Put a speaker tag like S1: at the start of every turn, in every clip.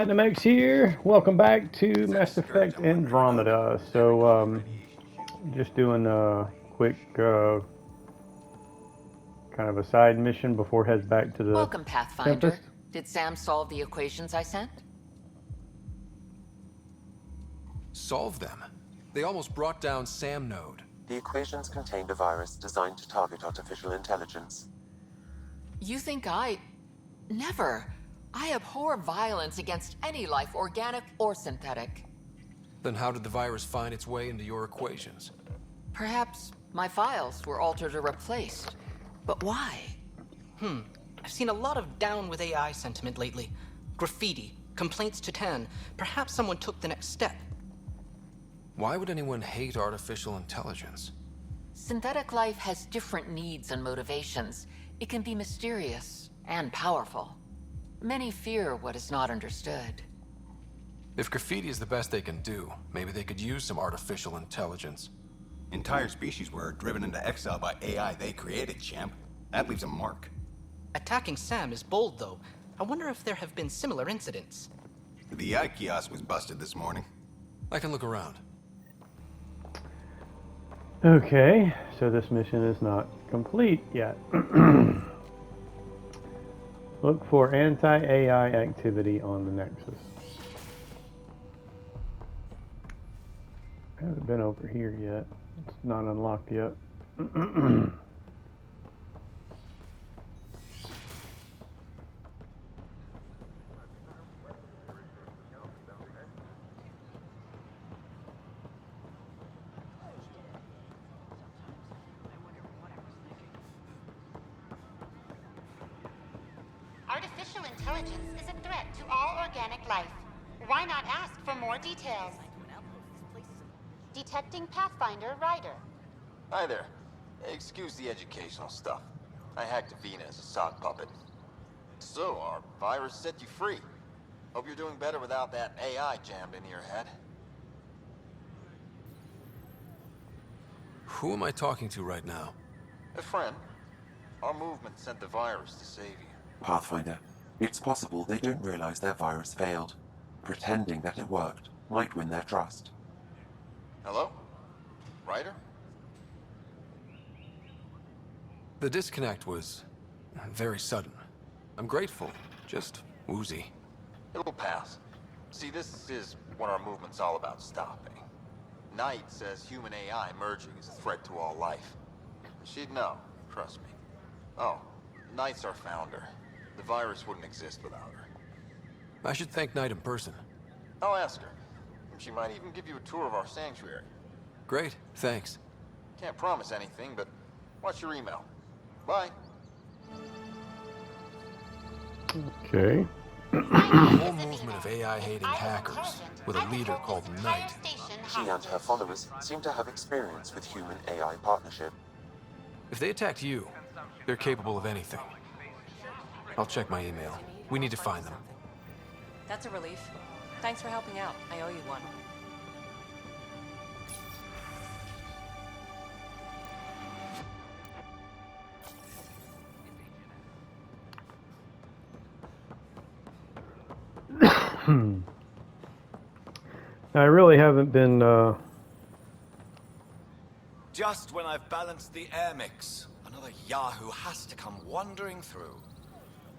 S1: Dynamics here. Welcome back to Mass Effect Andromeda. Just doing a quick kind of a side mission before heads back to the
S2: Welcome, Pathfinder.
S1: Tempest.
S2: Did Sam solve the equations I sent?
S3: Solve them? They almost brought down Sam Node.
S4: The equations contained a virus designed to target artificial intelligence.
S2: You think Never. I abhor violence against any life, organic or synthetic.
S3: Then how did the virus find its way into your equations?
S2: Perhaps my files were altered or replaced. But why?
S5: I've seen a lot of down with AI sentiment lately. Graffiti, complaints to 10. Perhaps someone took the next step.
S3: Why would anyone hate artificial intelligence?
S2: Synthetic life has different needs and motivations. It can be mysterious and powerful. Many fear what is not understood.
S3: If graffiti is the best they can do, maybe they could use some artificial intelligence.
S6: Entire species were driven into exile by AI they created, champ. That leaves a mark.
S5: Attacking Sam is bold, though. I wonder if there have been similar incidents.
S6: The AI kiosk was busted this morning.
S3: I can look around.
S1: Okay, so this mission is not complete yet. Look for anti-AI activity on the Nexus. I haven't been over here yet. It's not unlocked yet.
S7: Artificial intelligence is a threat to all organic life. Why not ask for more details? Detecting Pathfinder Ryder.
S8: Hi there. Excuse the educational stuff. I hacked Avena as a sock puppet. So, our virus set you free. Hope you're doing better without that AI jammed into your head.
S3: Who am I talking to right now?
S8: A friend. Our movement sent the virus to save you.
S4: Pathfinder, it's possible they don't realize their virus failed. Pretending that it worked might win their trust.
S8: Hello? Ryder?
S3: The disconnect was very sudden. I'm grateful, just woozy.
S8: It'll pass. See, this is what our movement's all about stopping. Knight says human AI merging is a threat to all life. She'd know, trust me. Oh, Knight's our founder. The virus wouldn't exist without her.
S3: I should thank Knight in person.
S8: I'll ask her. She might even give you a tour of our sanctuary.
S3: Great, thanks.
S8: Can't promise anything, but watch your email. Bye.
S1: Okay.
S3: A whole movement of AI-hating hackers with a leader called Knight.
S4: She and her followers seem to have experience with human-AI partnership.
S3: If they attacked you, they're capable of anything. I'll check my email. We need to find them.
S9: That's a relief. Thanks for helping out. I owe you one.
S1: I really haven't been
S10: Just when I've balanced the air mix, another Yahoo has to come wandering through.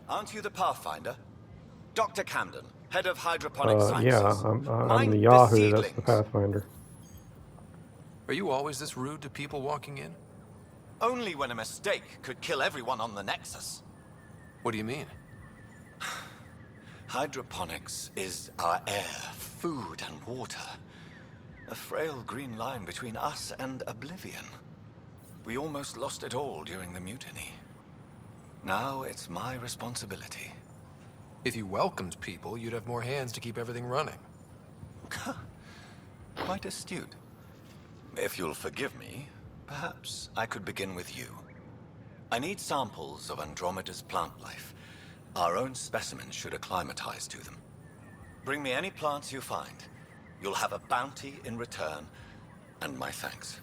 S10: Aren't you the Pathfinder? Dr. Camden, head of hydroponic sciences.
S1: yeah, I'm
S10: Mind
S1: the Yahoo, that's the
S10: seedlings.
S1: Pathfinder.
S3: Are you always this rude to people walking in?
S10: Only when a mistake could kill everyone on the Nexus.
S3: What do you mean?
S10: Hydroponics is our air, food, and water. A frail green line between us and oblivion. We almost lost it all during the mutiny. Now it's my responsibility.
S3: If you welcomed people, you'd have more hands to keep everything running.
S10: Quite astute. If you'll forgive me, perhaps I could begin with you. I need samples of Andromeda's plant life. Our own specimens should acclimatize to them. Bring me any plants you find. You'll have a bounty in return, and my thanks.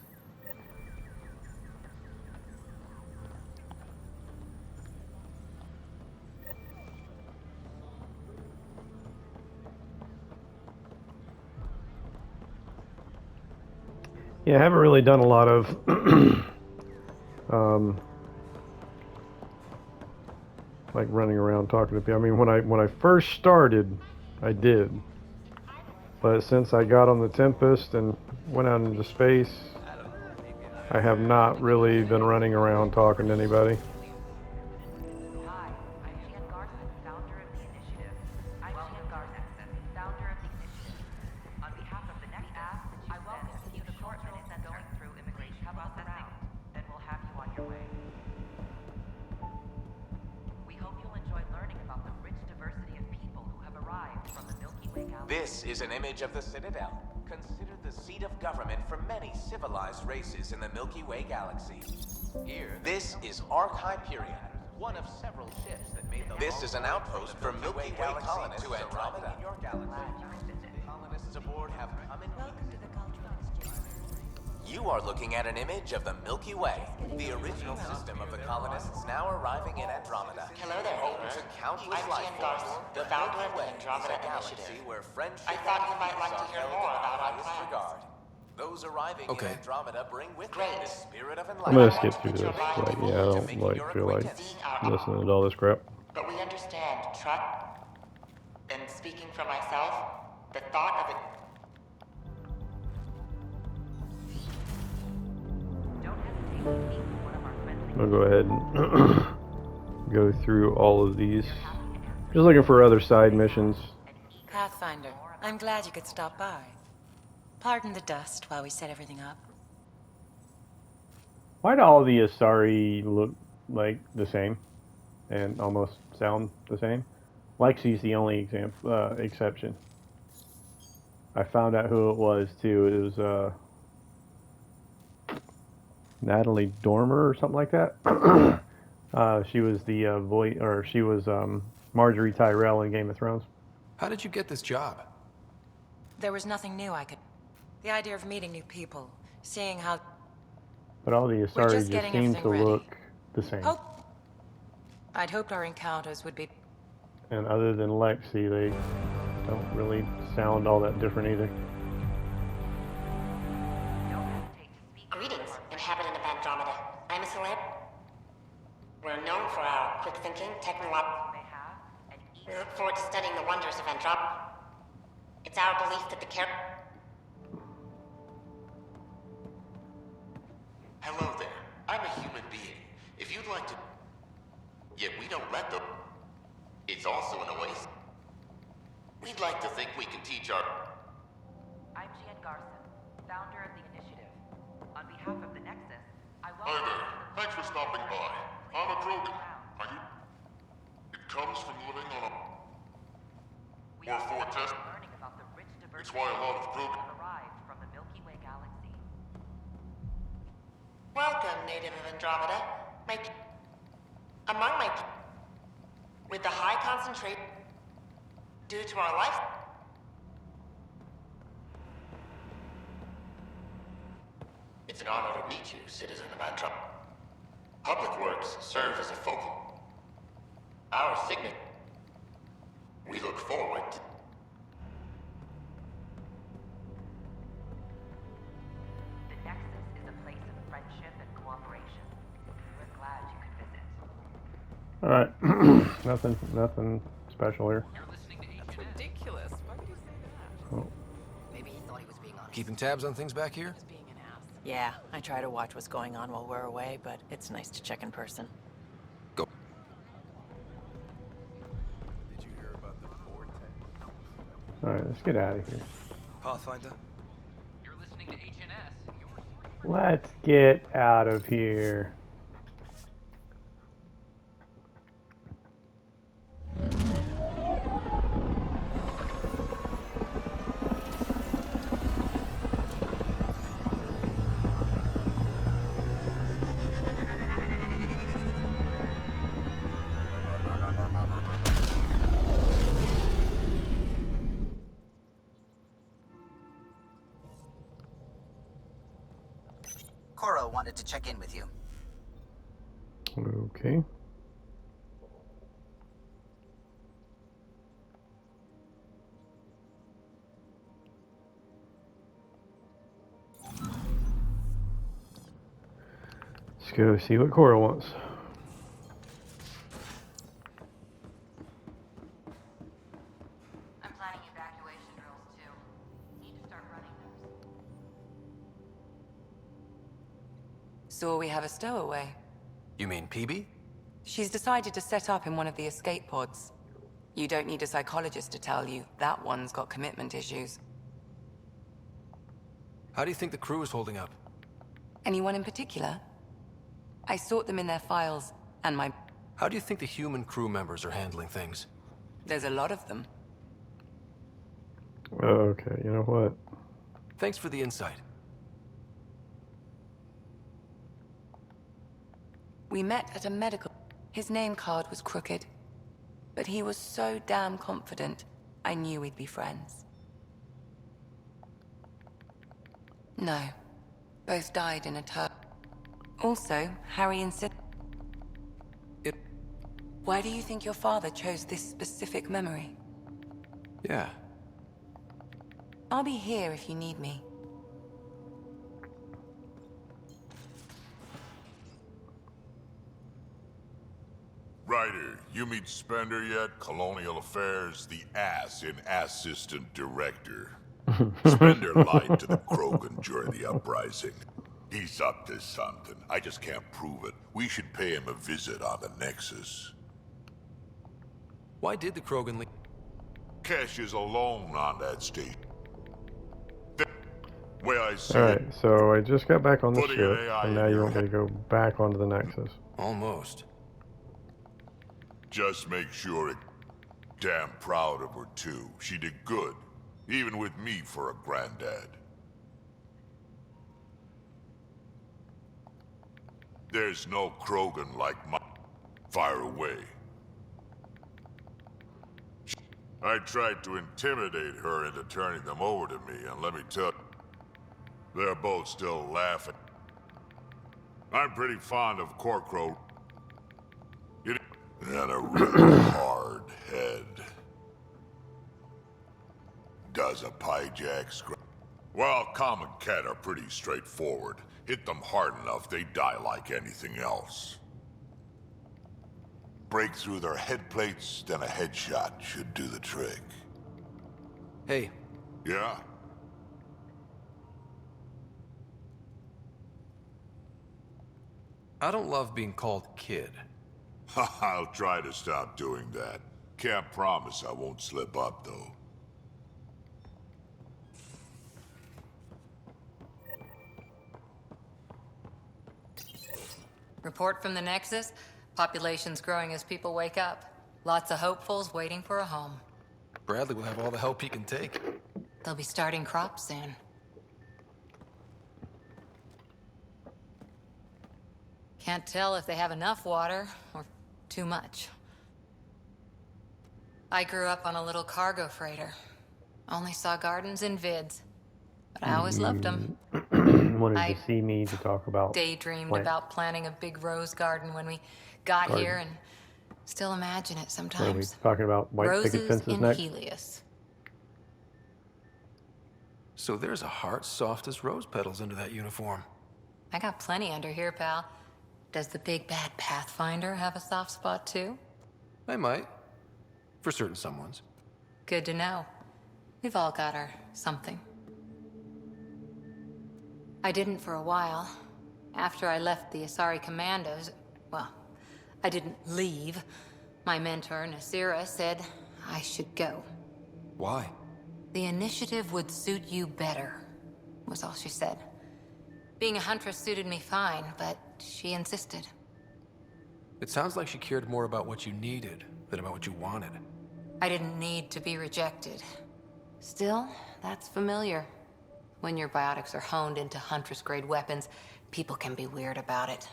S1: Yeah, I haven't really done a lot of like running around talking to people. I mean, when I first started, I did, but since I got on the Tempest and went out into space, I have not really been running around talking to anybody.
S11: Hi, I'm Jan Garson, founder of the initiative. I'm Jan Garson, founder of the initiative. On behalf of the next app, I welcome you to the cultural center going through immigration processing, then we'll have you on your way. We hope you'll enjoy learning about the rich diversity of people who have arrived from the Milky Way galaxy.
S12: This is an image of the Citadel, considered the seat of government for many civilized races in the Milky Way galaxy. Here, this is Ark Hyperion, one of several ships that made the. This is an outpost for Milky Way colonists to Andromeda. In your galaxy. Colonists aboard have come in.
S11: Welcome to the cultural exchange.
S12: You are looking at an image of the Milky Way, the original system of the colonists now arriving in Andromeda.
S7: Hello there,
S12: Home
S7: neighbor.
S12: to countless
S7: I'm
S12: life
S7: Jan
S12: forms.
S7: Garson, the founder of the Andromeda
S12: is a galaxy
S7: Initiative.
S12: where friendship
S7: I thought you
S12: and
S7: might like
S12: peace
S7: to
S12: are
S7: hear
S12: held
S7: more
S12: in
S7: about our
S12: highest
S7: plans.
S12: regard. Those arriving
S3: Okay.
S12: in Andromeda bring with them
S7: Great.
S12: the spirit of
S1: I'm
S12: enlightenment.
S1: gonna skip through this. Like, yeah, I don't like feel like listening to all this crap.
S7: But we understand trust. And speaking for myself, the thought of it.
S11: Don't hesitate to meet with one of our friendly.
S1: I'm gonna go ahead and go through all of these. Just looking for other side missions.
S13: Pathfinder, I'm glad you could stop by. Pardon the dust while we set everything up.
S1: Why do all the Asari look like the same and almost sound the same? Lexi's the only exception. I found out who it was too. It was Natalie Dormer or something like that. She was the voice, or she was Marjorie Tyrell in Game of Thrones.
S3: How did you get this job?
S13: There was nothing new I could... The idea of meeting new people, seeing how...
S1: But all the
S13: We're
S1: Asari
S13: just
S1: just
S13: getting
S1: seem
S13: everything
S1: to
S13: ready.
S1: look the same.
S13: I'd hoped our encounters would be...
S1: And other than Lexi, they don't really sound all that different either.
S7: Greetings, inhabitant of Andromeda. I'm a celeb. We're known for our quick thinking, technological. We look forward to studying the wonders of Andromeda. It's our belief that the
S14: Hello there. I'm a human being. If you'd like to... Yet we don't let them. It's also an oasis. We'd like to think we can teach our...
S11: I'm Jan Garson, founder of the initiative. On behalf of the Nexus, I welcome
S14: Hi
S11: you
S14: there.
S11: to the
S14: Thanks for stopping by. I'm a Krogan. Are you... It comes from living on a... Or for test...
S11: learning about the rich diversity
S14: It's why a lot of Krogan...
S11: have arrived from the Milky Way galaxy.
S7: welcome, native of Andromeda. Among my with the high concentration due to our life.
S14: It's an honor to meet you, citizen of Andromeda. Public works serve as a focal. Our signet. We look forward to...
S11: The Nexus is a place of friendship and cooperation. We're glad you could visit.
S1: All right, nothing special here.
S9: That's ridiculous. Why would you say that?
S1: Oh.
S5: Maybe he thought he was being honest.
S3: Keeping tabs on things back here?
S9: Being an ass.
S15: Yeah, I try to watch what's going on while we're away, but it's nice to check in person.
S3: Go.
S6: Did you hear about the vortex?
S1: All right, let's get out of here.
S3: Pathfinder?
S11: You're listening to HNS.
S1: Let's get out of here.
S5: Cora wanted to check in with you.
S1: Okay. Let's go see what Cora wants.
S11: I'm planning evacuation drills too. Need to start running those.
S13: So we have a stowaway.
S3: You mean PB?
S13: She's decided to set up in one of the escape pods. You don't need a psychologist to tell you that one's got commitment issues.
S3: How do you think the crew is holding up?
S13: Anyone in particular? I sort them in their files, and my...
S3: How do you think the human crew members are handling things?
S13: There's a lot of them.
S1: Okay, you know what?
S3: Thanks for the insight.
S13: We met at a medical... His name card was crooked. But he was so damn confident, I knew we'd be friends. No. Both died in a turn. Also, Harry and Sid... Why do you think your father chose this specific memory?
S3: Yeah.
S13: I'll be here if you need me.
S16: Ryder, you meet Spender yet? Colonial Affairs, the ass in Assistant Director. Spender lied to the Krogan during the uprising. He's up to something. I just can't prove it. We should pay him a visit on the Nexus.
S3: Why did the Krogan leave?
S16: Kesh is alone on that station. Way I see
S1: Alright,
S16: it,
S1: so I just got back on the
S16: Putting an
S1: ship,
S16: AI
S1: and
S16: in
S1: now you
S16: your
S1: want me to go back onto the Nexus.
S3: Almost.
S16: just make sure it... Damn proud of her too. She did good. Even with me for a granddad. There's no Krogan like my... Fire away. I tried to intimidate her into turning them over to me, and let me tell you, they're both still laughing. I'm pretty fond of Corcrow. And a really hard head. Does a pyjack scratch? Well, common cat are pretty straightforward. Hit them hard enough, they die like anything else. Break through their head plates, then a headshot should do the trick.
S3: Hey.
S16: Yeah?
S3: I don't love being called kid.
S16: I'll try to stop doing that. Can't promise I won't slip up, though.
S17: Report from the Nexus. Population's growing as people wake up. Lots of hopefuls waiting for a home.
S3: Bradley will have all the help he can take.
S17: They'll be starting crops soon. Can't tell if they have enough water or too much. I grew up on a little cargo freighter. Only saw gardens in vids. But I always loved them.
S1: Wanted to see me to talk about
S17: Daydreamed
S1: plants.
S17: about planting a big rose garden when we got
S1: Garden.
S17: here, and still imagine it
S1: What are we
S17: sometimes.
S1: talking about? White picket
S17: Roses
S1: fences
S17: in
S1: next?
S17: Helios.
S3: So there's a heart soft as rose petals under that uniform.
S17: I got plenty under here, pal. Does the big bad Pathfinder have a soft spot too?
S3: I might. For certain someones.
S17: Good to know. We've all got our something. I didn't for a while. After I left the Asari Commandos, well, I didn't leave. My mentor, Nasira, said I should go.
S3: Why?
S17: The initiative would suit you better, was all she said. Being a huntress suited me fine, but she insisted.
S3: It sounds like she cared more about what you needed than about what you wanted.
S17: I didn't need to be rejected. Still, that's familiar. When your biotics are honed into Huntress-grade weapons, people can be weird about it.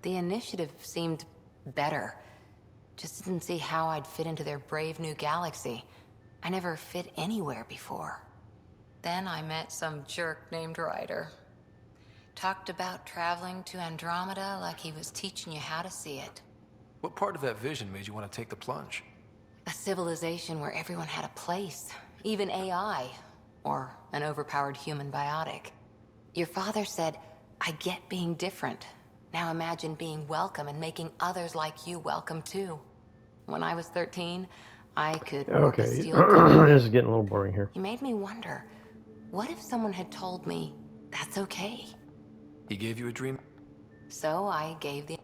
S17: The initiative seemed better. Just didn't see how I'd fit into their brave new galaxy. I never fit anywhere before. Then I met some jerk named Ryder. Talked about traveling to Andromeda like he was teaching you how to see it.
S3: What part of that vision made you want to take the plunge?
S17: A civilization where everyone had a place, even AI, or an overpowered human biotic. Your father said, I get being different, Now imagine being welcome and making others like you welcome too. When I was 13, I could work a
S1: Okay,
S17: steel car.
S1: this is getting a little boring here.
S17: You made me wonder, what if someone had told me that's okay?
S3: He gave you a dream?
S17: So I gave the...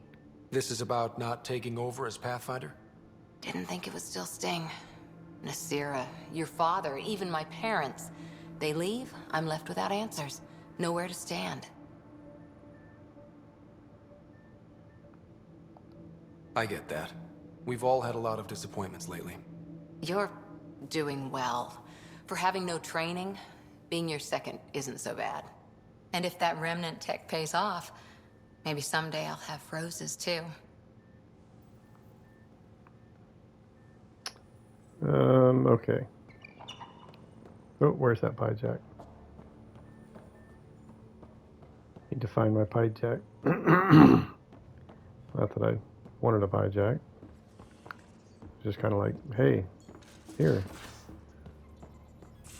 S3: This is about not taking over as Pathfinder?
S17: Didn't think it would still sting. Nasira, your father, even my parents. They leave, I'm left without answers. Nowhere to stand.
S3: I get that. We've all had a lot of disappointments lately.
S17: You're doing well. For having no training, being your second isn't so bad. And if that remnant tech pays off, maybe someday I'll have roses too.
S1: Okay. Oh, where's that pie jack? Need to find my pie jack. Not that I wanted a pie jack. Just kind of like, hey, here.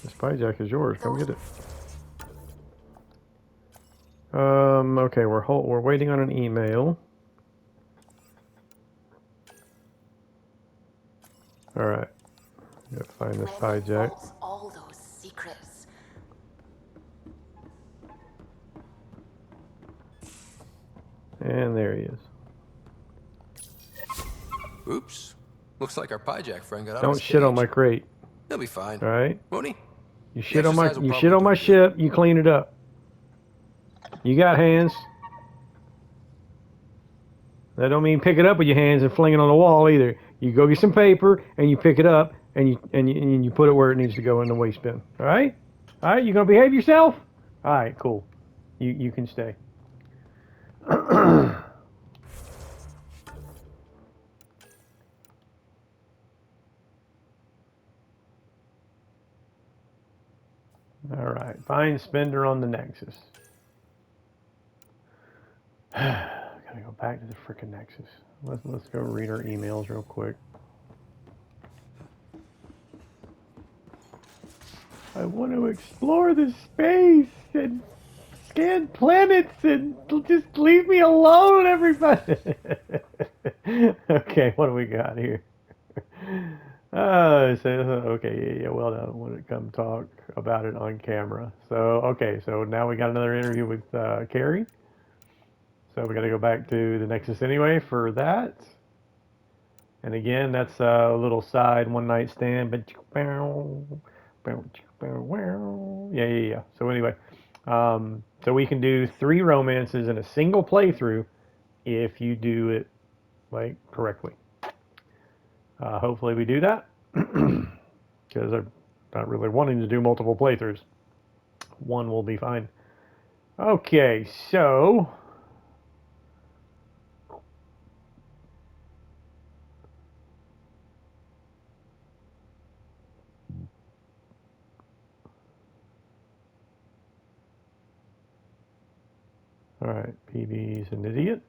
S1: This pie jack is yours. Come get it. Okay, we're waiting on an email. All right. Gotta find this pie jack.
S2: All those secrets.
S1: And there he is.
S3: Oops. Looks like our pie jack friend got out
S1: Don't shit on my crate.
S3: He'll be fine.
S1: All right.
S3: Won't he?
S1: You shit on my shit. You clean it up. You got hands. That don't mean pick it up with your hands and fling it on the wall either. You go get some paper and you pick it up and you put it where it needs to go in the waste bin. All right. All right. You gonna behave yourself? All right. Cool. You can stay. All right, find Spender on the Nexus. Gotta go back to the frickin' Nexus. Let's go read our emails real quick. I want to explore the space and scan planets and just leave me alone, everybody. Okay, what do we got here? Okay, yeah, well done. Want to come talk about it on camera. So, okay, so now we got another interview with Carrie. So we got to go back to the Nexus anyway for that. And again, that's a little side one night stand. But yeah. So anyway, so we can do 3 romances in a single playthrough if you do it like correctly. Hopefully we do that, because I'm not really wanting to do multiple playthroughs. One will be fine. Okay, so all right, PB's an idiot.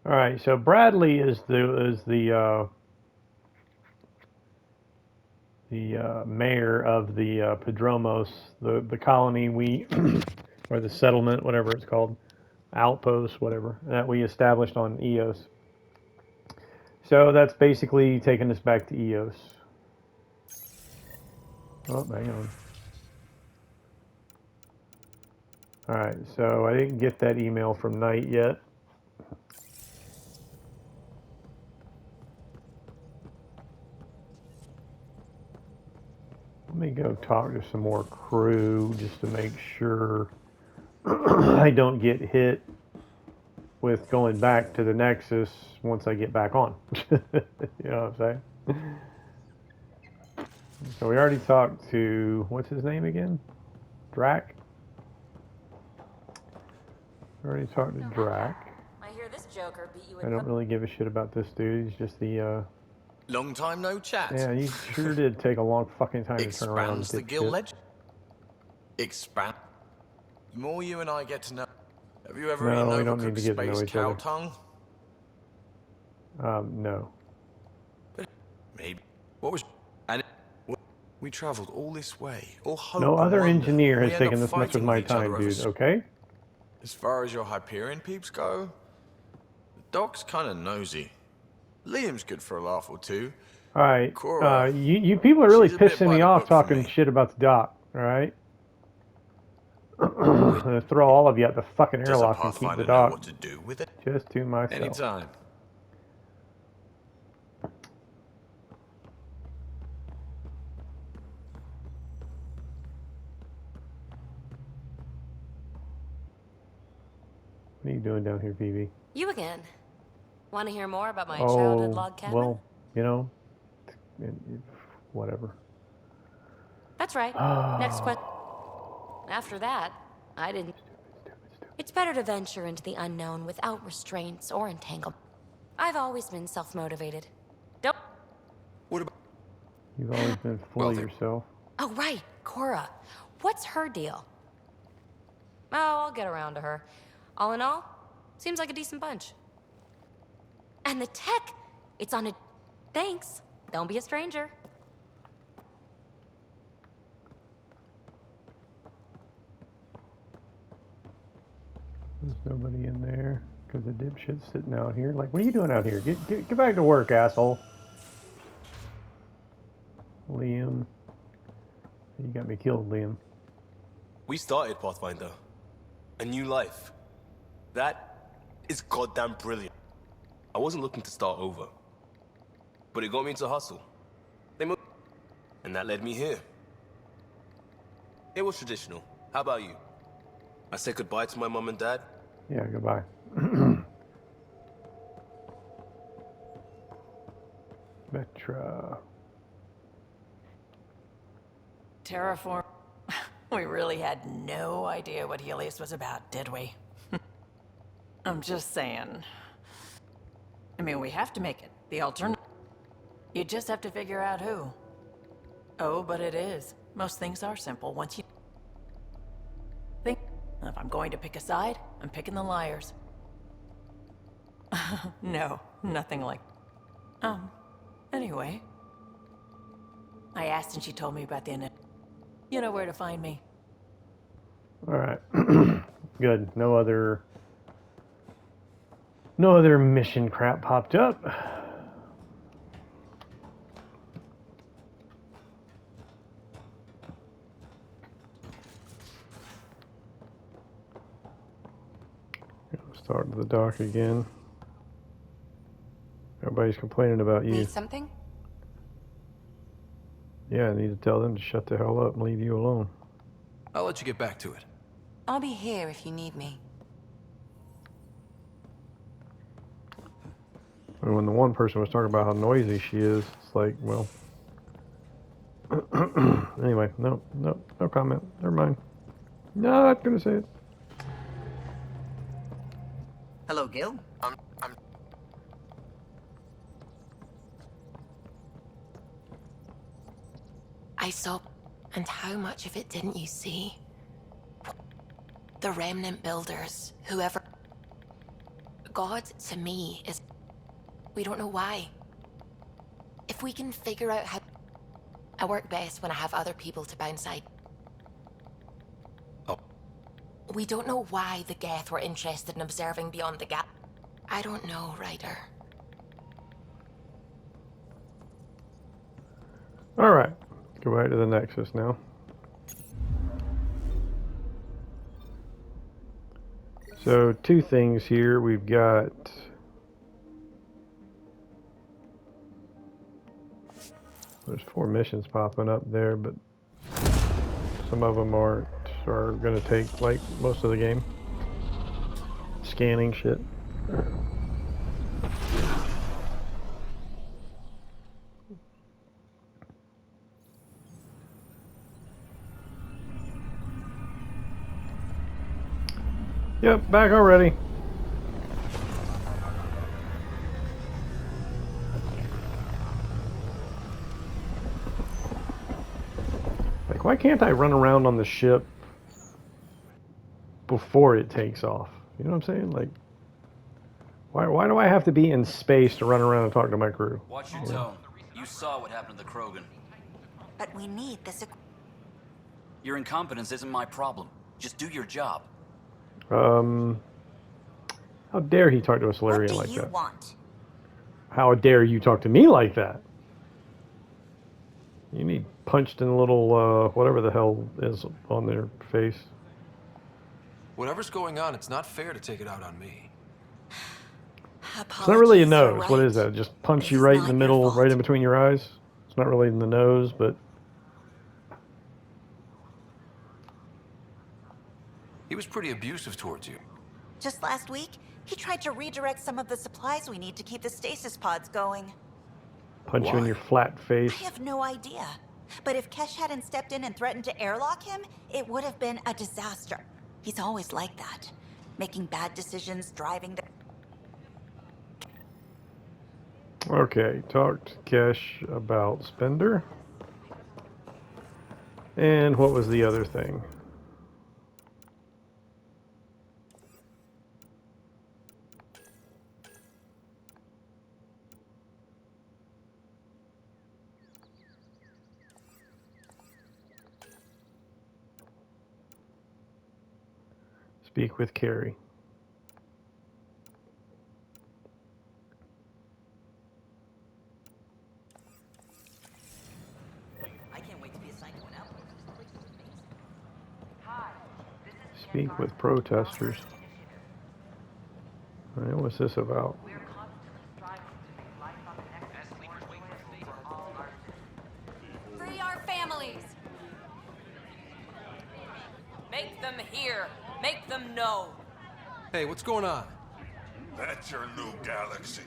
S1: All right, so Bradley is the mayor of the Padromos, the colony we or the settlement, whatever it's called, outpost, whatever that we established on Eos. So that's basically taking us back to Eos. Oh, hang on. All right, so I didn't get that email from Knight yet. Let me go talk to some more crew just to make sure I don't get hit with going back to the Nexus once I get back on. You know what I'm saying? So we already talked to, what's his name again? Drac? We already talked to Drac.
S9: I hear this joker beat you with
S1: I don't really give a shit about this dude. He's just the,
S18: Long time no chat.
S1: yeah, he sure did take a long fucking time to turn around and
S18: Expands the
S1: dipshit.
S18: guild legend. Expand. The more you and I get to know. Have you ever eaten
S1: No, we don't
S18: overcooked
S1: need to get to know
S18: space
S1: each
S18: cow
S1: other.
S18: tongue?
S1: No.
S18: Maybe. What was... And we traveled all this way, all hope
S1: No
S18: and
S1: other
S18: wonder,
S1: engineer
S18: and we
S1: has
S18: end
S1: taken
S18: up
S1: this much of
S18: fighting
S1: my
S18: with each other
S1: time,
S18: over
S1: dude, okay?
S18: As far as your Hyperion peeps go, the doc's kind of nosy. Liam's good for a laugh or two.
S1: Alright,
S18: Cora,
S1: you people are really
S18: she's a bit
S1: pissing
S18: by
S1: me
S18: the
S1: off
S18: book for
S1: talking
S18: me.
S1: shit about the doc, alright? I'm gonna throw all of you at the fucking
S18: Does a
S1: airlock and keep the
S18: Pathfinder know
S1: doc
S18: what to do with it?
S1: just to myself.
S18: Anytime.
S1: What are you doing down here, Phoebe?
S9: You again. Want to hear more about my childhood
S1: Oh,
S9: log cabin?
S1: well, you know, whatever.
S9: That's right. Next question. After that, I didn't. It's better to venture into the unknown without restraints or entanglement. I've always been self-motivated. Don't.
S18: What about...
S1: You've always been full of yourself.
S9: Oh, right. Cora. What's her deal? Oh, I'll get around to her. All in all, seems like a decent bunch. And the tech, it's on a... Thanks. Don't be a stranger.
S1: There's nobody in there because the dipshit's sitting out here. Like, what are you doing out here? Get back to work, asshole. Liam. You got me killed, Liam.
S19: We started Pathfinder. A new life. That is goddamn brilliant. I wasn't looking to start over. But it got me into hustle. They moved, and that led me here. It was traditional. How about you? I said goodbye to my mom and dad.
S1: Yeah, goodbye. Metra.
S15: Terraform. We really had no idea what Helios was about, did we? I'm just saying. I mean, we have to make it. The alternative. You just have to figure out who. Oh, but it is. Most things are simple once you think. If I'm going to pick a side, I'm picking the liars. No, nothing like. Anyway. I asked and she told me about the end. You know where to find me.
S1: Alright. Good. No other mission crap popped up. Start the dock again. Everybody's complaining about you.
S13: Need something?
S1: Yeah, I need to tell them to shut the hell up and leave you alone.
S3: I'll let you get back to it.
S13: I'll be here if you need me.
S1: And when the one person was talking about how noisy she is, it's like, well... Anyway, no comment. Never mind. Not gonna say it.
S5: Hello, Gil.
S2: I saw, and how much of it didn't you see? The remnant builders, whoever. God, to me, is... We don't know why. If we can figure out how... I work best when I have other people to bounce ideas.
S19: Oh.
S2: We don't know why the Geth were interested in observing beyond the gap. I don't know, Ryder.
S1: Alright. Go right to the Nexus now. So, two things here. We've got... There's 4 missions popping up there, but some of them are going to take, like, most of the game. Scanning shit. Yep, back already. Like, why can't I run around on the ship before it takes off? You know what I'm saying? Like, why do I have to be in space to run around and talk to my crew?
S20: Watch your tone. You You saw what happened to the Krogan.
S21: But we need this.
S20: Your incompetence isn't my problem. Just do your job.
S1: How dare he talk to a Solarian like
S21: What do you
S1: that?
S21: want?
S1: How dare you talk to me like that? You need punched in a little, whatever the hell is on their face.
S3: Whatever's going on, it's not fair to take it out on me.
S1: It's not really a
S21: Apologies,
S1: nose.
S21: you're
S1: What
S21: right.
S1: is that? Just punch
S21: This
S1: you
S21: is
S1: right in
S21: not
S1: the
S21: your
S1: middle,
S21: fault.
S1: right in between your eyes? It's not really in the nose, but...
S3: He was pretty abusive towards you.
S21: Just last week, he tried to redirect some of the supplies we need to keep the stasis pods going.
S1: Punch you in your flat face.
S21: I have no idea. But if Kesh hadn't stepped in and threatened to airlock him, it would have been a disaster. He's always like that. Making bad decisions, driving the...
S1: Okay, talk to Kesh about Spender. And what was the other thing? Speak with Carrie.
S21: I can't wait to be assigned to an outpost.
S1: Speak with protesters. Alright, what's this about?
S9: Free our families! Make them hear. Make them know.
S3: Hey, what's going on?
S16: That's your new galaxy.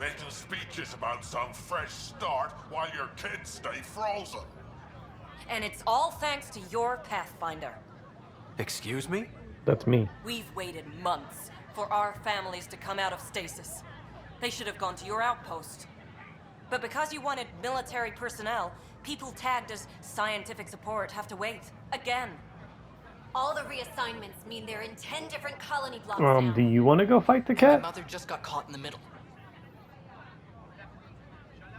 S16: Making speeches about some fresh start while your kids stay frozen.
S9: And it's all thanks to your Pathfinder.
S3: Excuse me?
S1: That's me.
S9: We've waited months for our families to come out of stasis. They should have gone to your outpost. But because you wanted military personnel, people tagged as scientific support have to wait. Again.
S22: All the reassignments mean they're in 10 different colony blocks
S1: Do you want to go fight the cat?
S5: My mother just got caught in the middle.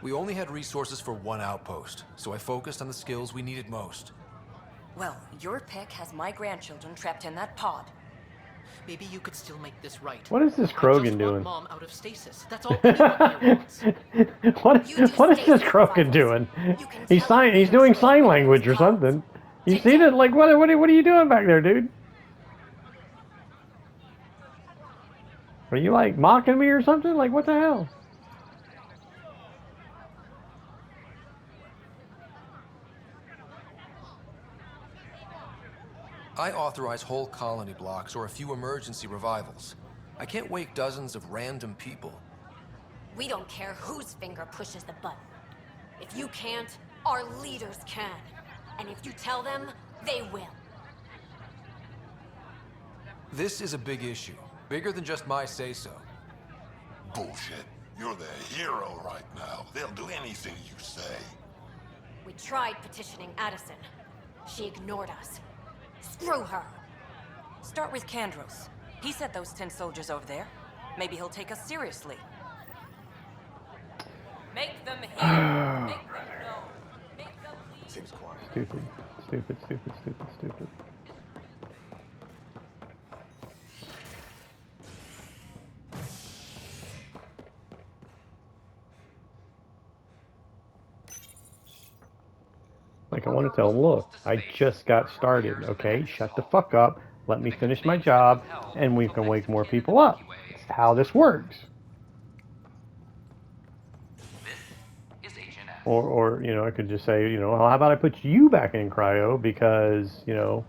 S3: We only had resources for one outpost, so I focused on the skills we needed most.
S9: Well, your pick has my grandchildren trapped in that pod.
S5: Maybe you could still make this right.
S1: What is this
S5: I
S1: Krogan
S5: just want
S1: doing?
S5: Mom out of stasis. That's all anyone here wants.
S1: what is this Krogan doing? He's doing sign language or something. You see that? Like, what are you doing back there, dude? Are you like mocking me or something? Like, what the hell?
S3: I authorize whole colony blocks or a few emergency revivals. I can't wake dozens of random people.
S22: We don't care whose finger pushes the button. If you can't, our leaders can. And if you tell them, they will.
S3: This is a big issue. Bigger than just my say-so.
S16: Bullshit. You're the hero right now. They'll do anything you say.
S22: We tried petitioning Addison. She ignored us. Screw her.
S9: Start with Kandros. He sent those 10 soldiers over there. Maybe he'll take us seriously. Make them hear. Make them know. Make them leave.
S1: Seems quiet. Stupid. Stupid, stupid, stupid, stupid. Like, I want to tell them, look, I just got started, okay? Shut the fuck up, let me finish my job, and we can wake more people up. That's how this works. Or, you know, I could just say, you know, well, how about I put you back in cryo because, you know,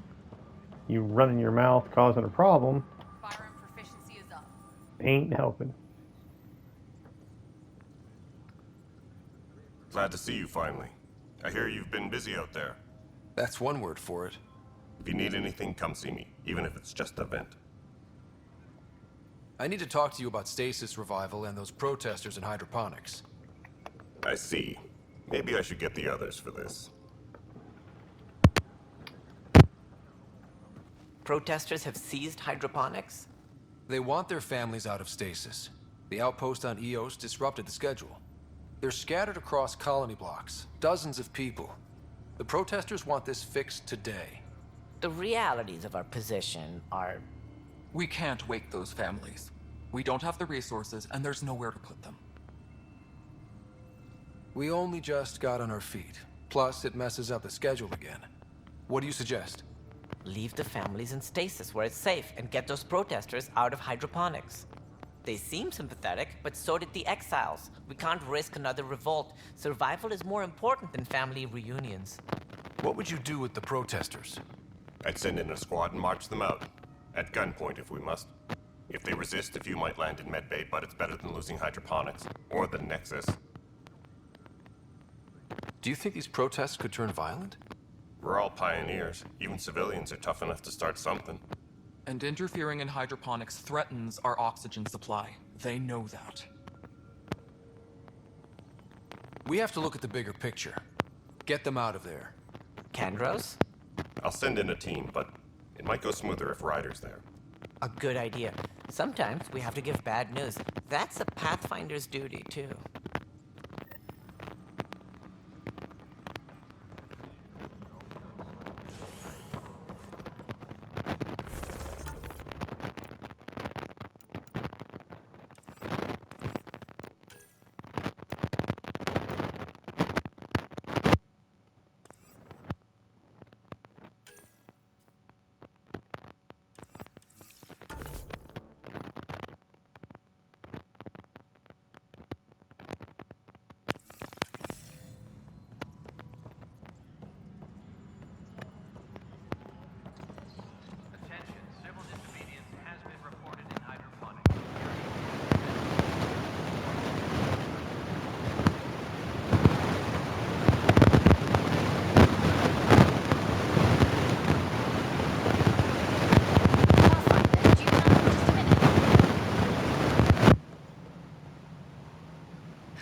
S1: you running your mouth causing a problem ain't helping.
S23: Glad to see you finally. I hear you've been busy out there.
S3: That's one word for it.
S23: If you need anything, come see me, even if it's just a vent.
S3: I need to talk to you about stasis revival and those protesters in hydroponics.
S23: I see. Maybe I should get the others for this.
S5: Protesters have seized hydroponics?
S3: They want their families out of stasis. The outpost on Eos disrupted the schedule. They're scattered across colony blocks, dozens of people. The protesters want this fixed today.
S4: The realities of our position are...
S8: We can't wake those families. We don't have the resources, and there's nowhere to put them.
S3: We only just got on our feet. Plus, it messes up the schedule again. What do you suggest?
S4: Leave the families in stasis where it's safe and get those protesters out of hydroponics. They seem sympathetic, but so did the exiles. We can't risk another revolt. Survival is more important than family reunions.
S3: What would you do with the protesters?
S23: I'd send in a squad and march them out. At gunpoint if we must. If they resist, a few might land in medbay, but it's better than losing hydroponics. Or the Nexus.
S3: Do you think these protests could turn violent?
S23: We're all pioneers. Even civilians are tough enough to start something.
S8: And interfering in hydroponics threatens our oxygen supply. They know that.
S3: We have to look at the bigger picture. Get them out of there.
S4: Kandros?
S23: I'll send in a team, but it might go smoother if Ryder's there.
S4: A good idea. Sometimes we have to give bad news. That's a Pathfinder's duty, too.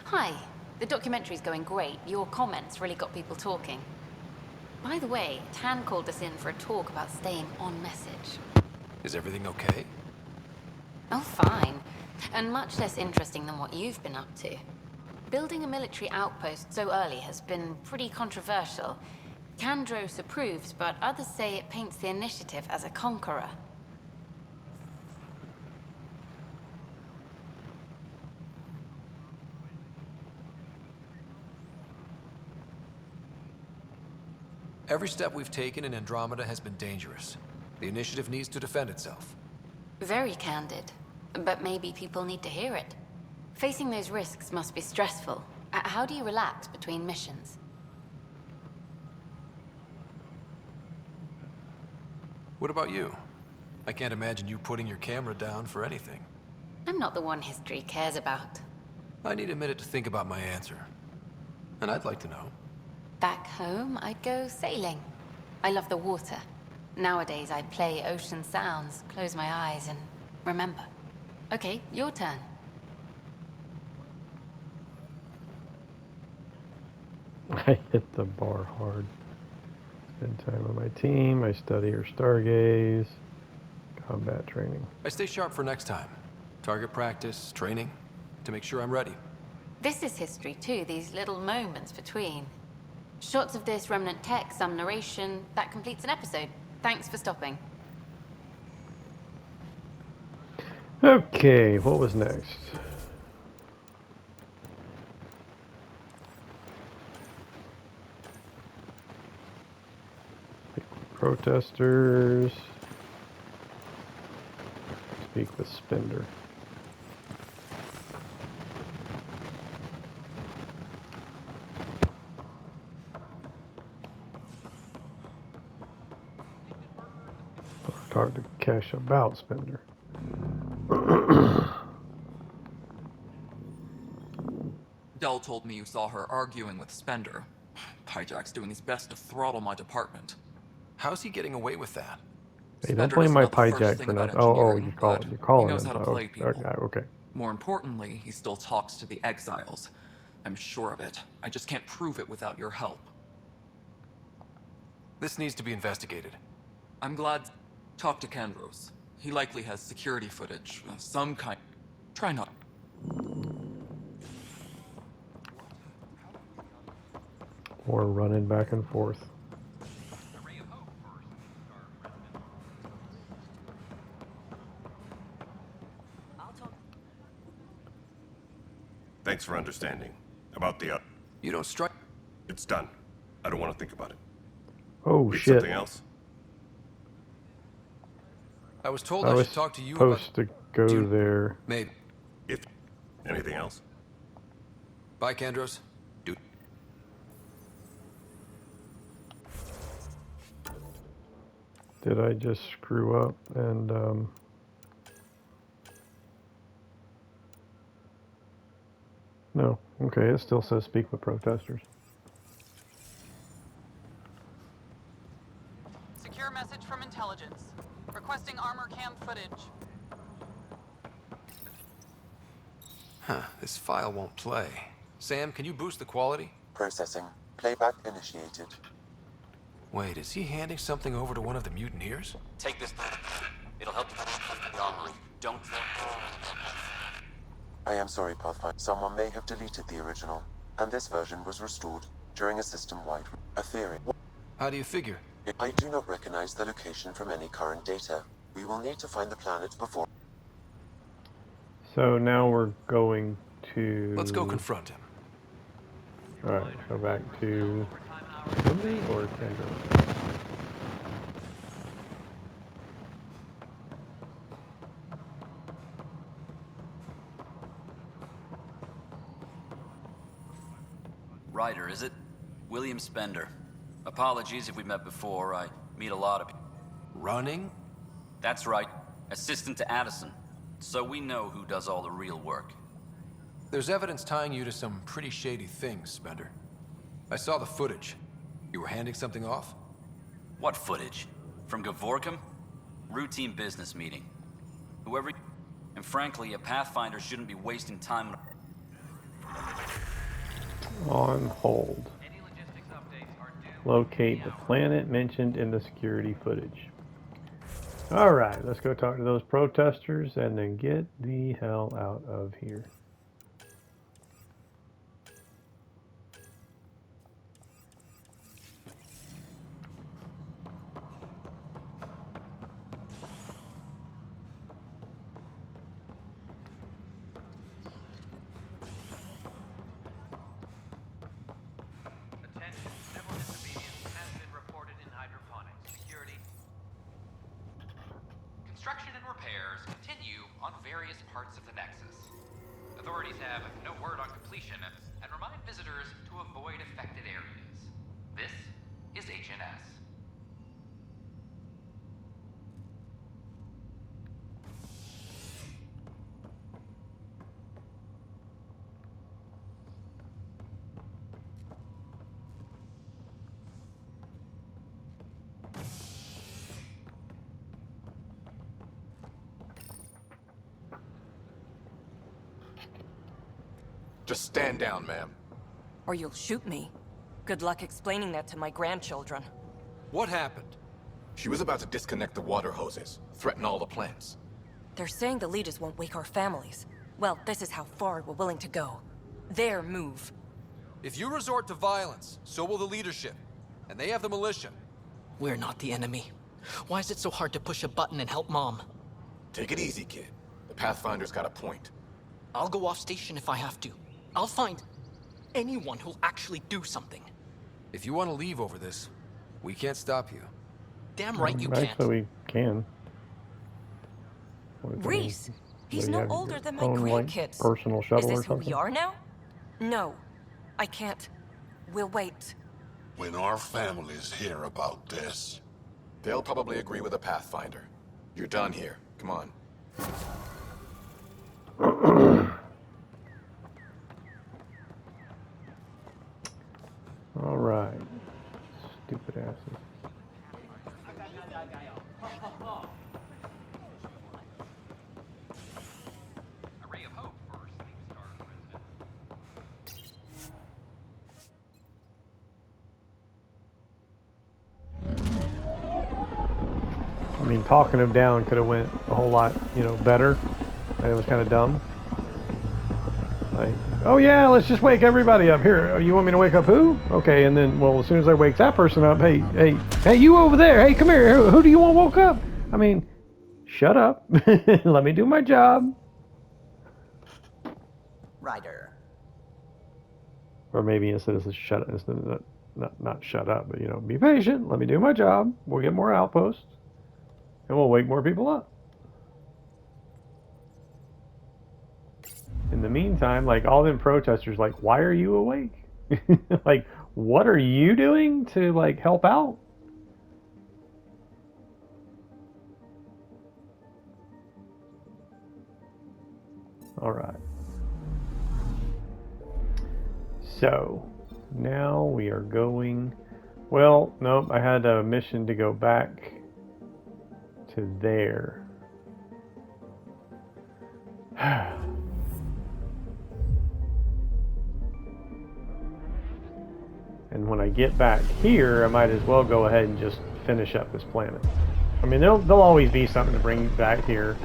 S17: Hi. The documentary's going great. Your comments really got people talking. By the way, Tan called us in for a talk about staying on message.
S3: Is everything okay?
S17: Oh, fine. And much less interesting than what you've been up to. Building a military outpost so early has been pretty controversial. Kandros approves, but others say it paints the initiative as a conqueror.
S3: Every step we've taken in Andromeda has been dangerous. The initiative needs to defend itself.
S17: Very candid. But maybe people need to hear it. Facing those risks must be stressful. How do you relax between missions?
S3: What about you? I can't imagine you putting your camera down for anything.
S17: I'm not the one history cares about.
S3: I need a minute to think about my answer. And I'd like to know.
S17: Back home, I'd go sailing. I love the water. Nowadays, I play ocean sounds, close my eyes, and remember. Okay, your turn.
S1: I hit the bar hard. Spend time with my team. I study or stargaze. Combat training.
S3: I stay sharp for next time. Target practice, training, to make sure I'm ready.
S17: This is history too, these little moments between. Shots of this remnant tech, some narration. That completes an episode. Thanks for stopping.
S1: Okay, what was next? Protesters. Speak with Spender. Talk to Cash about Spender.
S8: Dell told me you saw her arguing with Spender. Hijack's doing his best to throttle my department.
S3: How's he getting away with that?
S1: Hey, don't blame my Pyjack for nothing. Oh, you call it. You're calling
S8: he knows
S1: him.
S8: how to play people.
S1: Okay.
S8: More importantly, he still talks to the exiles. I'm sure of it. I just can't prove it without your help.
S3: This needs to be investigated.
S8: I'm glad. Talk to Kandros. He likely has security footage of some kind. Try not.
S1: Or running back and forth.
S23: Thanks for understanding. About the
S3: You don't strike.
S23: It's done. I don't want to think about it.
S1: Oh
S23: Need
S1: shit.
S23: something else?
S3: I was told
S1: I
S3: I
S1: was
S3: should talk to you about...
S1: supposed to go there.
S3: Maybe.
S23: If anything else?
S3: Bye, Kandros. Dude.
S1: Did I just screw up and no. Okay, it still says speak with protesters.
S7: Secure message from intelligence. Requesting armor cam footage.
S3: Huh, this file won't play. Sam, can you boost the quality?
S10: Processing. Playback initiated.
S3: Wait, is he handing something over to one of the mutineers?
S20: Take this. It'll help you the armory. Don't...
S10: I am sorry, Pathfinder. Someone may have deleted the original, and this version was restored during a system-wide a theory.
S3: How do you figure?
S10: I do not recognize the location from any current data. We will need to find the planet before.
S1: So now we're going to...
S3: Let's go confront him.
S1: Alright, go back to... Lily or Kendra?
S20: Ryder, is it? William Spender. Apologies if we met before. I meet a lot of people.
S3: Running?
S20: That's right. Assistant to Addison. So we know who does all the real work.
S3: There's evidence tying you to some pretty shady things, Spender. I saw the footage. You were handing something off?
S20: What footage? From Gavorkum? Routine business meeting. Whoever... And frankly, a Pathfinder shouldn't be wasting time
S1: On hold. Locate the planet mentioned in the security footage. Alright, let's go talk to those protesters and then get the hell out of here.
S12: Construction and repairs continue on various parts of the Nexus. Authorities have no word on completion and remind visitors to avoid affected areas. This is HNS.
S24: Just stand down, ma'am.
S25: Or you'll shoot me. Good luck explaining that to my grandchildren.
S3: What happened?
S24: She was about to disconnect the water hoses, threaten all the plants.
S25: They're saying the leaders won't wake our families. Well, this is how far we're willing to go. Their move.
S3: If you resort to violence, so will the leadership. And they have the militia.
S5: We're not the enemy. Why is it so hard to push a button and help Mom?
S24: Take it easy, kid. The Pathfinder's got a point.
S5: I'll go off station if I have to. I'll find anyone who'll actually do something.
S3: If you want to leave over this, we can't stop you.
S5: Damn right you can't.
S1: Actually, we can.
S25: Reese, he's no older than my
S1: own, like,
S25: grandkids.
S1: personal shuttle
S25: Is
S1: or
S25: this who
S1: something?
S25: we are now? No, I can't. We'll wait.
S16: When our families hear about this,
S24: They'll probably agree with the Pathfinder. You're done here. Come on.
S1: All right. Stupid asses. I mean, talking him down could have went a whole lot, better. And it was kind of dumb. Like, oh yeah, let's just wake everybody up. Here, you want me to wake up who? Okay, and then, well, as soon as I wake that person up, hey, you over there, hey, come here. Who do you want woke up? I mean, shut up. Let me do my job.
S6: Ryder.
S1: Or maybe instead of not shut up, but, you know, be patient. Let me do my job. We'll get more outposts, and we'll wake more people up. In the meantime, like, all them protesters, like, why are you awake? Like, what are you doing to, like, help out? All right. So, now we are going... Well, nope, I had a mission to go back to there. And when I get back here, I might as well go ahead and just finish up this planet. I mean, there'll always be something to bring back here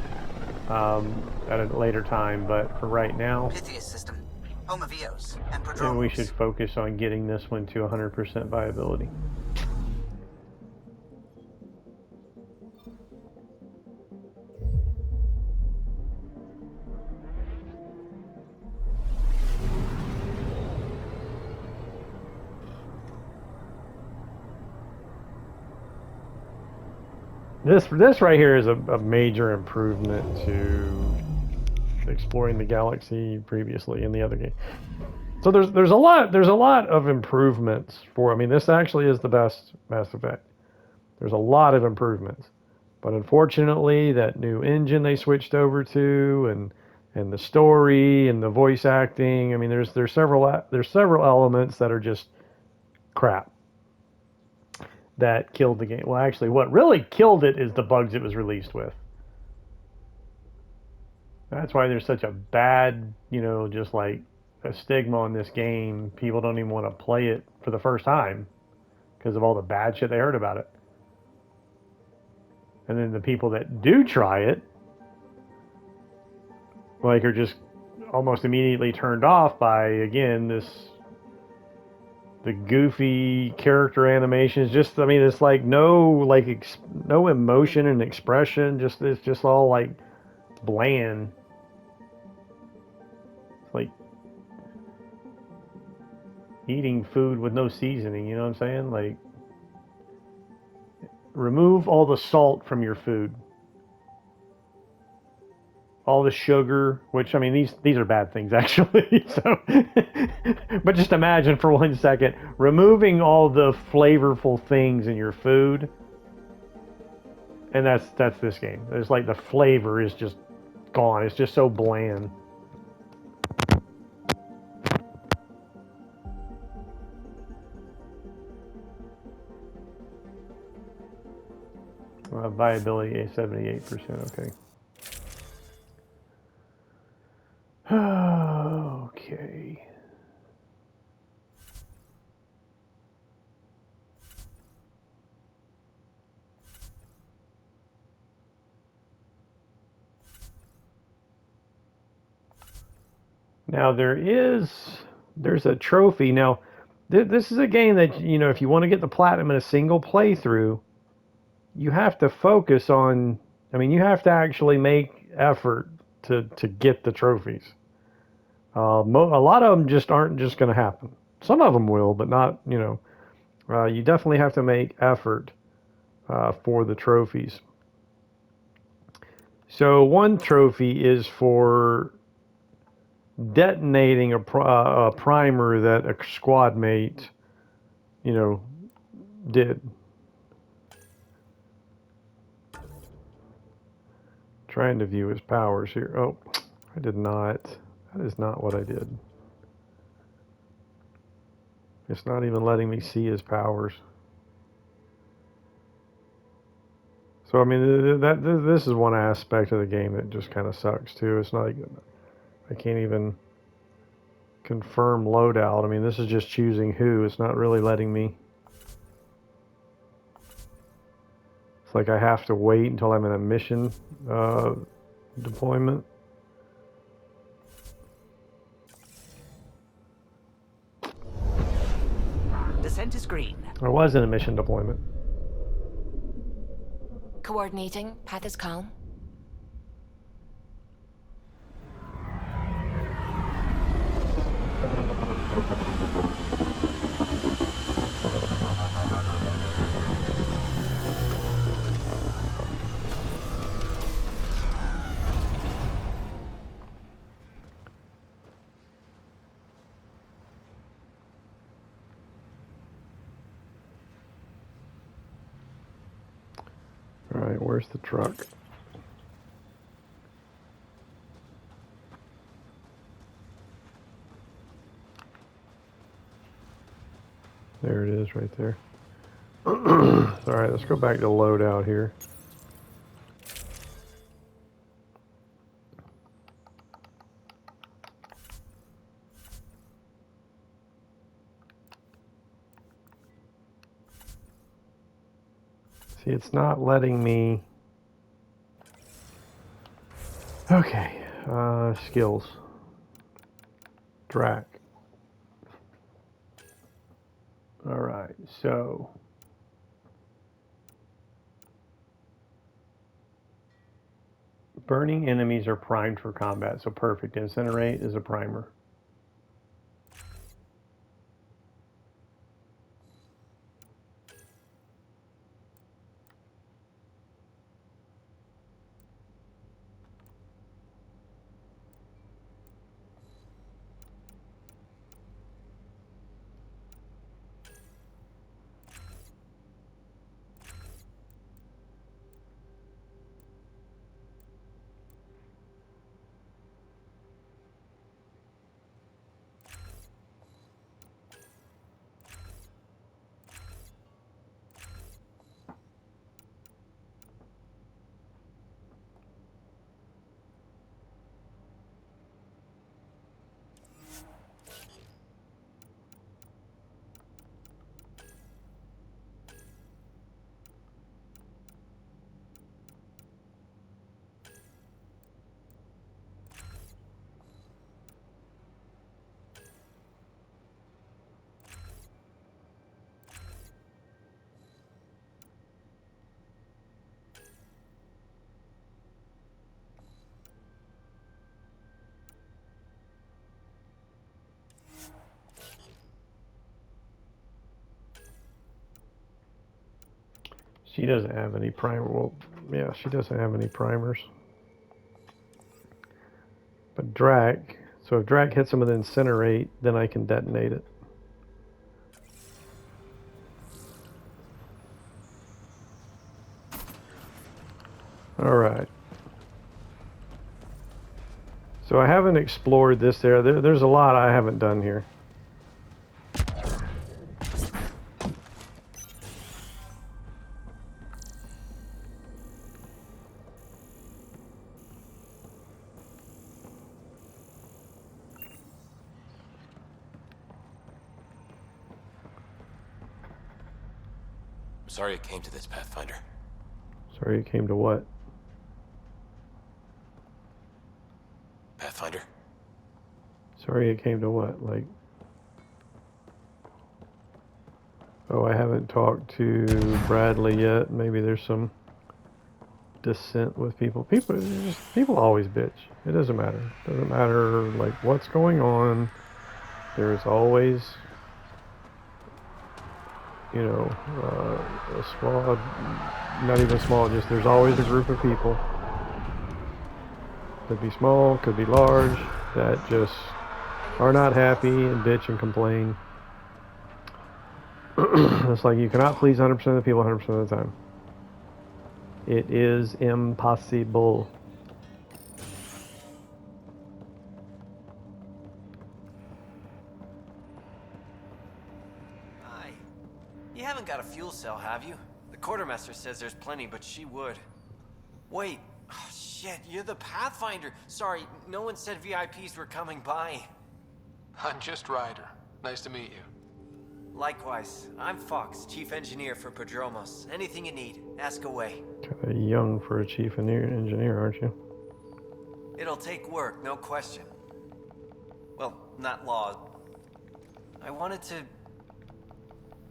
S1: at a later time, but for right now,
S6: Pythias system, home of Eos, and
S1: maybe we should
S6: Prodromos.
S1: focus on getting this one to 100% viability. This right here is a major improvement to exploring the galaxy previously in the other game. So there's a lot of improvements for. I mean, this actually is the best Mass Effect. There's a lot of improvements, but unfortunately, that new engine they switched over to, and the story and the voice acting. I mean, there's several elements that are just crap that killed the game. Well, actually, what really killed it is the bugs it was released with. That's why there's such a bad, you know, just like a stigma on this game. People don't even want to play it for the first time because of all the bad shit they heard about it. And then the people that do try it, like, are just almost immediately turned off by, again, the goofy character animations. Just, I mean, it's like no emotion and expression. It's just all like bland. It's like eating food with no seasoning. You know what I'm saying? Like, remove all the salt from your food, all the sugar, which, I mean, these are bad things actually. So, but just imagine for 1 second removing all the flavorful things in your food, and that's this game. There's like the flavor is just gone. It's just so bland. Viability is 78%. Okay. Okay. Now there's a trophy. Now this is a game that, you know, if you want to get the platinum in a single playthrough, you have to focus on. I mean, you have to actually make effort to get the trophies. A lot of them just aren't just going to happen. Some of them will, but not. You know, you definitely have to make effort for the trophies. So one trophy is for detonating a primer that a squad mate, you know, did. Trying to view his powers here. Oh, I did not. That is not what I did. It's not even letting me see his powers. So, I mean, this is one aspect of the game that just kind of sucks too. It's not like I can't even confirm loadout. I mean, this is just choosing who. It's not really letting me. It's like I have to wait until I'm in a mission deployment.
S11: screen.
S1: I was in a mission deployment.
S2: Coordinating. Path is calm.
S1: Alright, where's the truck? There it is, right there. Alright, let's go back to loadout here. See, it's not letting me... Okay, skills. Drac. Alright, so... Burning enemies are primed for combat, so perfect. Incinerate is a primer. She doesn't have any primer. Well, yeah, she doesn't have any primers. But Drac, so if Drac hits him with Incinerate, then I can detonate it. Alright. So I haven't explored this area. There's a lot I haven't done here.
S23: I'm sorry it came to this, Pathfinder.
S1: Sorry it came to what?
S23: Pathfinder?
S1: Sorry it came to what? Like... Oh, I haven't talked to Bradley yet. Maybe there's some dissent with people. People always bitch. It doesn't matter. It doesn't matter like what's going on. There's always, you know, a small, not even small, just there's always a group of people. Could be small, could be large, that just are not happy and bitch and complain. It's like you cannot please 100% of the people 100% of the time. It is impossible.
S13: Hi. You haven't got a fuel cell, have you? The quartermaster says there's plenty, but she would. Wait. Oh, shit, you're the Pathfinder. Sorry, no one said VIPs were coming by.
S3: I'm just Ryder. Nice to meet you.
S13: Likewise. I'm Fox, chief engineer for Prodromos. Anything you need, ask away.
S1: Kinda young for a chief engineer, aren't you?
S13: It'll take work, no question. Well, not law. I wanted to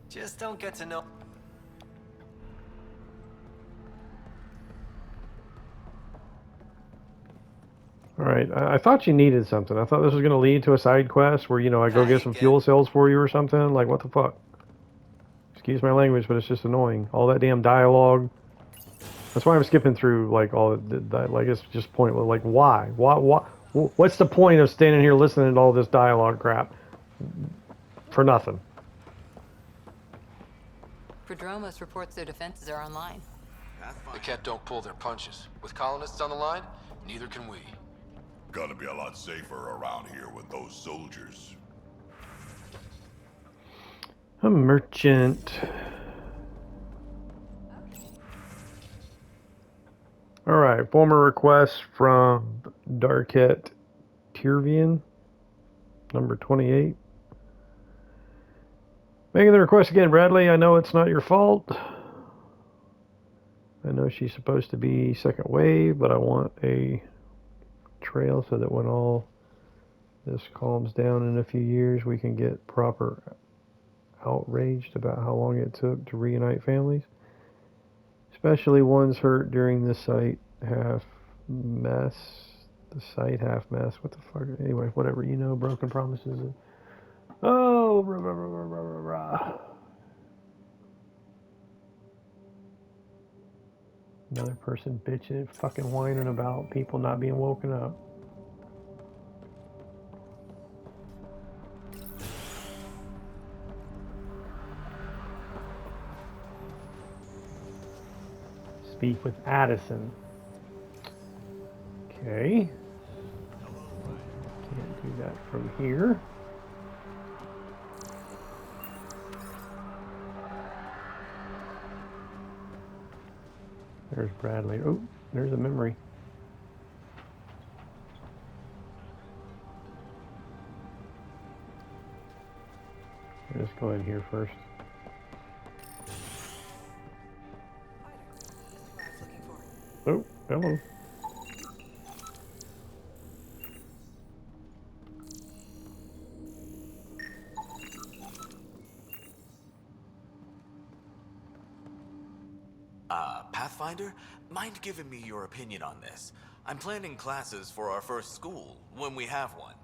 S13: Just don't get to know.
S1: Alright, I thought you needed something. I thought this was going to lead to a side quest where, you know, I go get some fuel cells for you or something. Like, what the fuck? Excuse my language, but it's just annoying. All that damn dialogue. That's why I'm skipping through, like, all that. Like, it's just pointless. Like, why? What's the point of standing here listening to all this dialogue crap? For nothing.
S17: Prodromos reports their defenses are online.
S3: The Ket don't pull their punches. With colonists on the line, neither can we.
S16: Gonna be a lot safer around here with those soldiers.
S1: A merchant. Alright, former request from Darket Tirvian, number 28. Making the request again, Bradley. I know it's not your fault. I know she's supposed to be second wave, but I want a trail so that when all this calms down in a few years, we can get proper outraged about how long it took to reunite families, especially ones hurt during the site half mess. The site half mess. What the fuck? Anyway, whatever, you know, broken promises. Oh, rah, rah, rah, rah, rah, rah. Another person bitching, fucking whining about people not being woken up. Speak with Addison. Okay. Can't do that from here. There's Bradley. Oh, there's a memory. Let's go in here first. Oh, hello.
S11: Pathfinder, mind giving me your opinion on this? I'm planning classes for our first school, when we have one.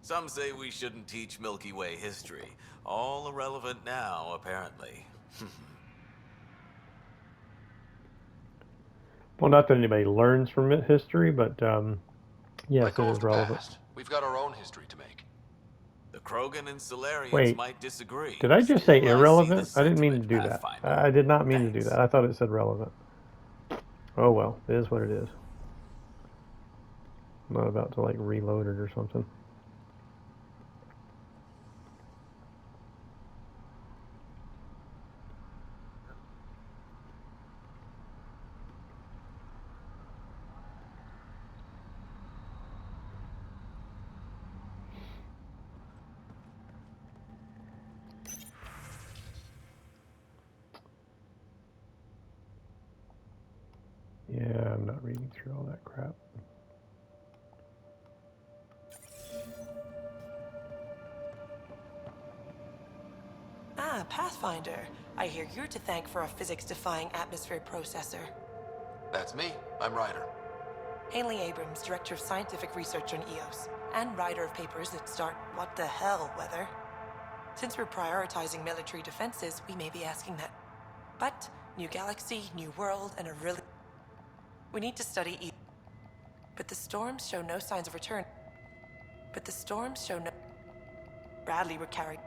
S11: Some say we shouldn't teach Milky Way history. All irrelevant now, apparently.
S1: Well, not that anybody learns from it, history, but yes, it is relevant.
S3: We've got our own history to make.
S11: The Krogan and Solarians
S1: Wait,
S11: might disagree.
S1: did I just say
S11: Still,
S1: irrelevant?
S11: I
S1: I didn't mean to do that. I did not mean to do that. I thought it said relevant. Oh well, it is what it is. I'm not about to like reload it or something. Yeah, I'm not reading through all that crap.
S14: Ah, Pathfinder. I hear you're to thank for a physics-defying atmosphere processor.
S3: That's me. I'm Ryder.
S14: Haley Abrams, Director of Scientific Research on EOS, and writer of papers that start what the hell weather. Since we're prioritizing military defenses, we may be asking that. But, new galaxy, new world, and a really... We need to study but the storms show no signs of return. Bradley were carried.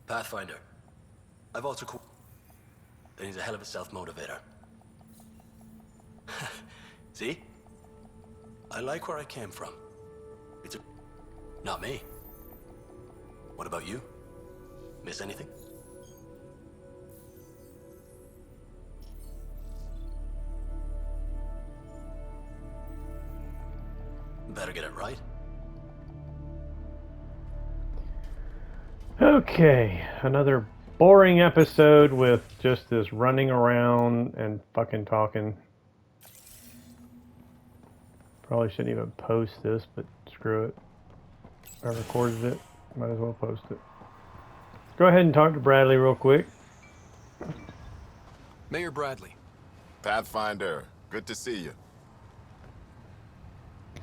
S15: Pathfinder. I've also that he's a hell of a self-motivator. See? I like where I came from. It's not me. What about you? Miss anything? Better get it right.
S1: Okay, another boring episode with just this running around and fucking talking. Probably shouldn't even post this, but screw it. I recorded it, might as well post it. Go ahead and talk to Bradley real quick.
S3: Mayor Bradley.
S24: Pathfinder, good to see you.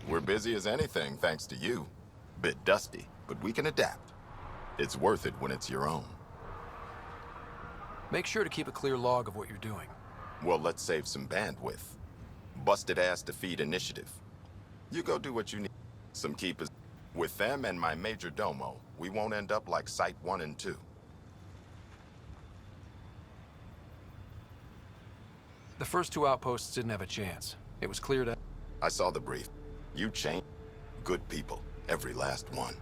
S24: We're busy as anything, thanks to you. Bit dusty, but we can adapt. It's worth it when it's your own.
S3: Make sure to keep a clear log of what you're doing.
S24: Well, let's save some bandwidth. Busted ass defeat initiative. You go do what you need. Some keepers. With them and my major domo, we won't end up like Site 1 and 2.
S3: The first 2 outposts didn't have a chance. It was clear to...
S24: I saw the brief. You changed. Good people, every last one.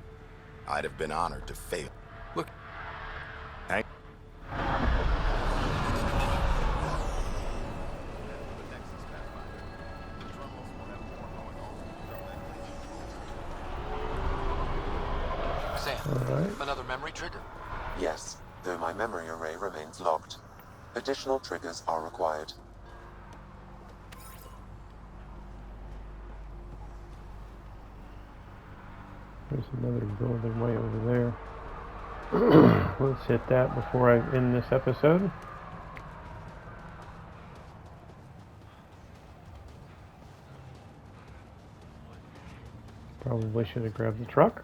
S24: I'd have been honored to fail.
S3: Look.
S24: Hank.
S3: Sam,
S1: Alright.
S3: another memory trigger?
S10: Yes, though my memory array remains locked. Additional triggers are required.
S1: There's another building way over there. Let's hit that before I end this episode. Probably should have grabbed the truck.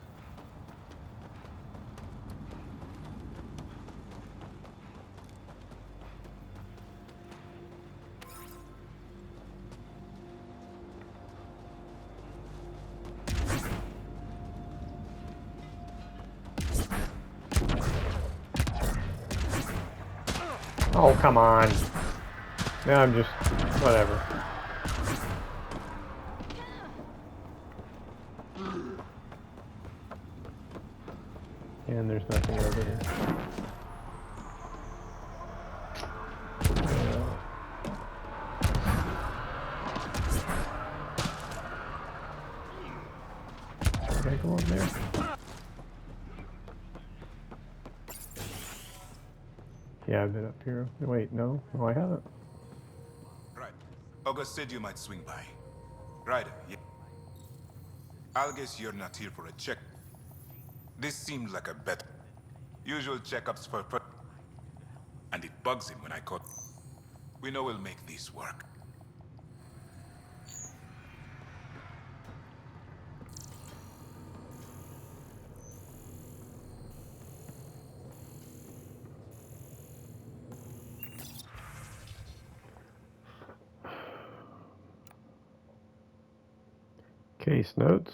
S1: Oh, come on. Now I'm just... whatever. And there's nothing over here. Can I go on there? Yeah, I've been up here. Wait, no. No, I haven't.
S9: Right. August said you might swing by. Ryder, yeah. I'll guess you're not here for a check. This seemed like a bet. Usual checkups for and it bugs him when I call. We know we'll make this work.
S1: Case notes.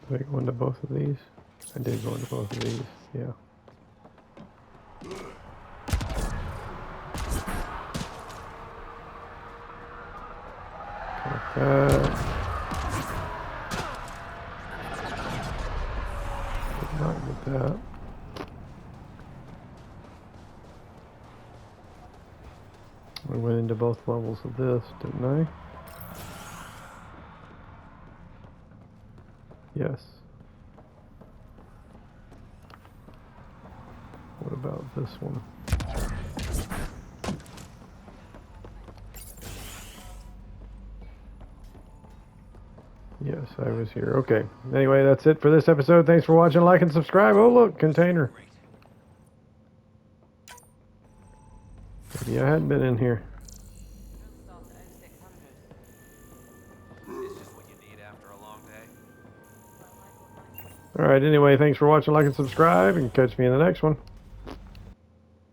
S1: Did I go into both of these? I did go into both of these, yeah. Like that. Did not get that. I went into both levels of this, didn't I? Yes. What about this one? Yes, I was here. Okay. Anyway, that's it for this episode. Thanks for watching. Like and subscribe. Oh, look, container. Maybe I hadn't been in here. Alright, anyway, thanks for watching. Like and subscribe, and catch me in the next one.